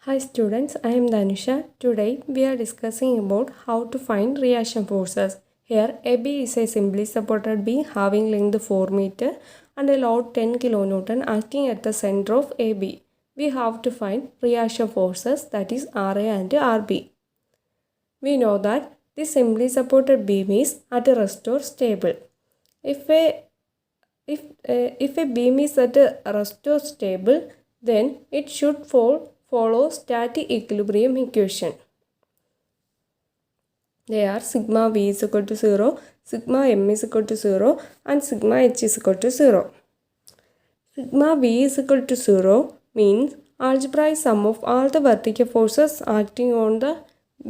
Hi students, I am Danusha. Today we are discussing about how to find reaction forces. Here AB is a simply supported beam having length 4 meter and a load 10 kilonewton acting at the center of AB. We have to find reaction forces, that is RA and RB. We know that this simply supported beam is at a rest or stable. If a beam is at a rest or stable, then it should follow static equilibrium equation. They are sigma V is equal to 0, sigma M is equal to 0 and sigma H is equal to 0. Sigma V is equal to 0 means algebraic sum of all the vertical forces acting on the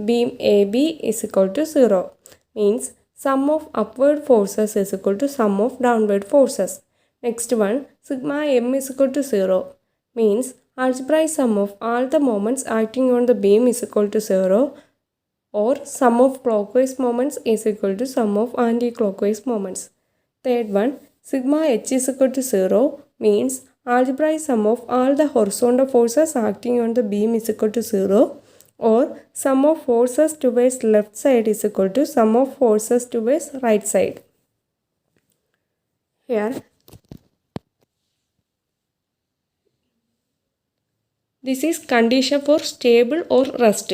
beam AB is equal to 0. Means sum of upward forces is equal to sum of downward forces. Next one, sigma M is equal to 0 means algebraic sum of all the moments acting on the beam is equal to 0, or sum of clockwise moments is equal to sum of anti-clockwise moments. Third one, sigma H is equal to 0 means algebraic sum of all the horizontal forces acting on the beam is equal to 0, or sum of forces towards left side is equal to sum of forces towards right side. Here, this is condition for stable or rest.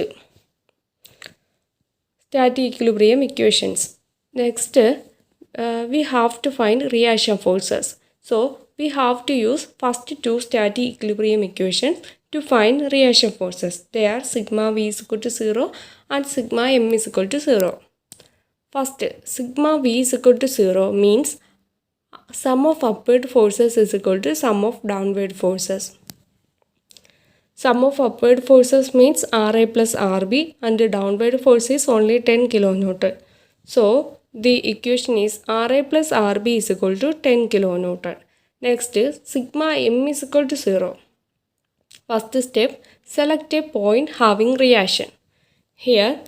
Static equilibrium equations. Next, we have to find reaction forces. So, we have to use first two static equilibrium equations to find reaction forces. They are sigma V is equal to 0 and sigma M is equal to 0. First, sigma V is equal to 0 means sum of upward forces is equal to sum of downward forces. Sum of upward forces means RA plus RB and the downward force is only 10 kilonewton. So, the equation is RA plus RB is equal to 10 kilonewton. Next is sigma M is equal to 0. First step, select a point having reaction. Here,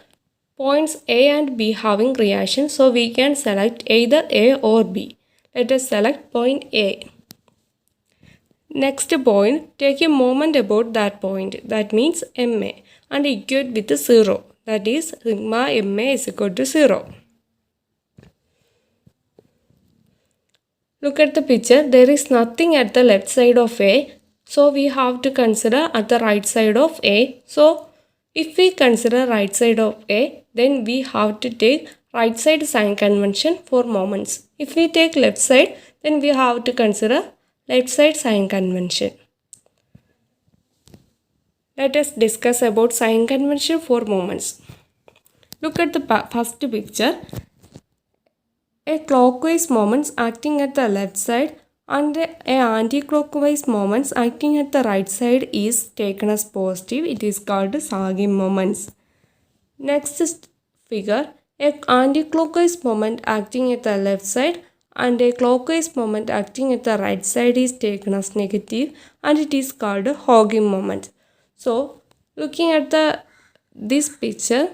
points A and B having reaction, so we can select either A or B. Let us select point A. Next point, take a moment about that point, that means MA, and equate with 0, that is sigma MA is equal to 0. Look at the picture, there is nothing at the left side of A, so we have to consider at the right side of A. So, if we consider right side of A, then we have to take right side sign convention for moments. If we take left side, then we have to consider left side sign convention. Let us discuss about sign convention for moments. Look at the first picture. A clockwise moments acting at the left side and a anti-clockwise moments acting at the right side is taken as positive. It is called sagging moments. Next figure, a anti-clockwise moment acting at the left side and a clockwise moment acting at the right side is taken as negative and it is called hogging moment. So, looking at this picture,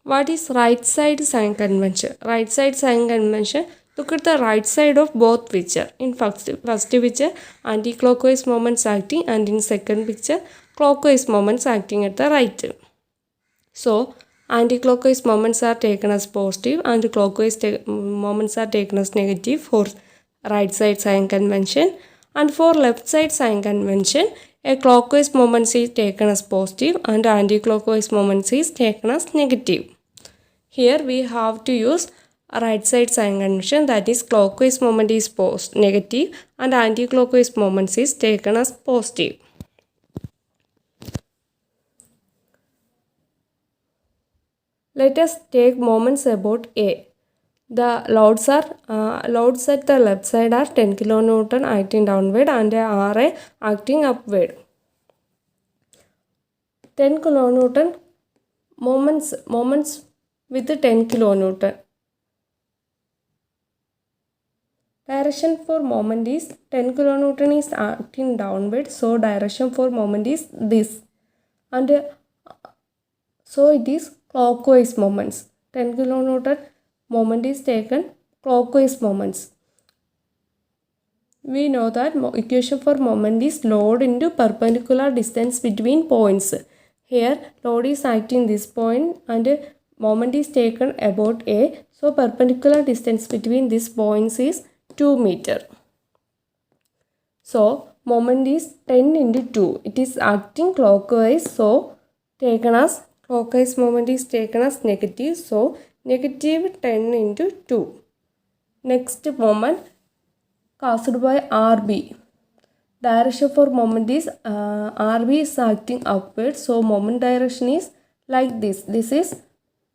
what is right side sign convention? Right side sign convention, look at the right side of both picture. In first picture, anti-clockwise moments acting, and in second picture, clockwise moments acting at the right. So, anti-clockwise moments are taken as positive and clockwise moments are taken as negative for right side sign convention, and for left side sign convention, a clockwise moment is taken as positive and anti-clockwise moment is taken as negative. Here we have to use right side sign convention, that is clockwise moment is negative and anti-clockwise moment is taken as positive. Let us take moments about A. The loads at the left side are 10 kilonewton acting downward and RA acting upward. 10 kilonewton moments with 10 kilonewton. Direction for moment is 10 kilonewton is acting downward, so direction for moment is this, and so it is clockwise moments. 10 kilonewton moment is taken clockwise moments. We know that equation for moment is load into perpendicular distance between points. Here load is acting this point and moment is taken about A. So perpendicular distance between these points is 2 meter. So moment is 10 into 2. It is acting clockwise. So taken as clockwise moment is taken as negative. So negative 10 into 2. Next moment caused by RB. Direction for moment is RB is acting upward. So moment direction is like this. This is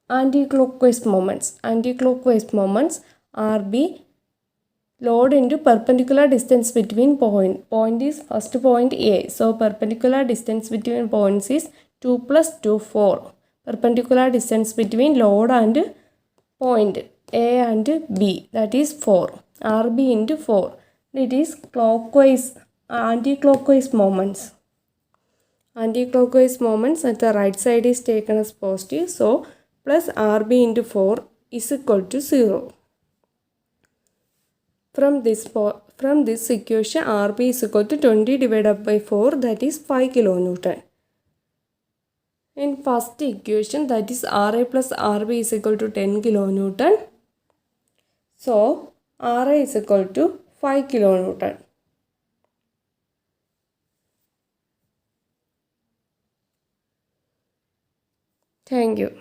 anti-clockwise moments. Anti-clockwise moments RB load into perpendicular distance between point. Point is first point A. So perpendicular distance between points is 2 plus 2, 4. Perpendicular distance between load and point A and B, that is 4. RB into 4. It is clockwise, anti-clockwise moments. Anti-clockwise moments at the right side is taken as positive. So plus RB into 4 is equal to 0. From this equation, RB is equal to 20 divided by 4, that is 5 kilonewton. In first equation, that is RA plus RB is equal to 10 kilonewton. So RA is equal to 5 kilonewton. Thank you.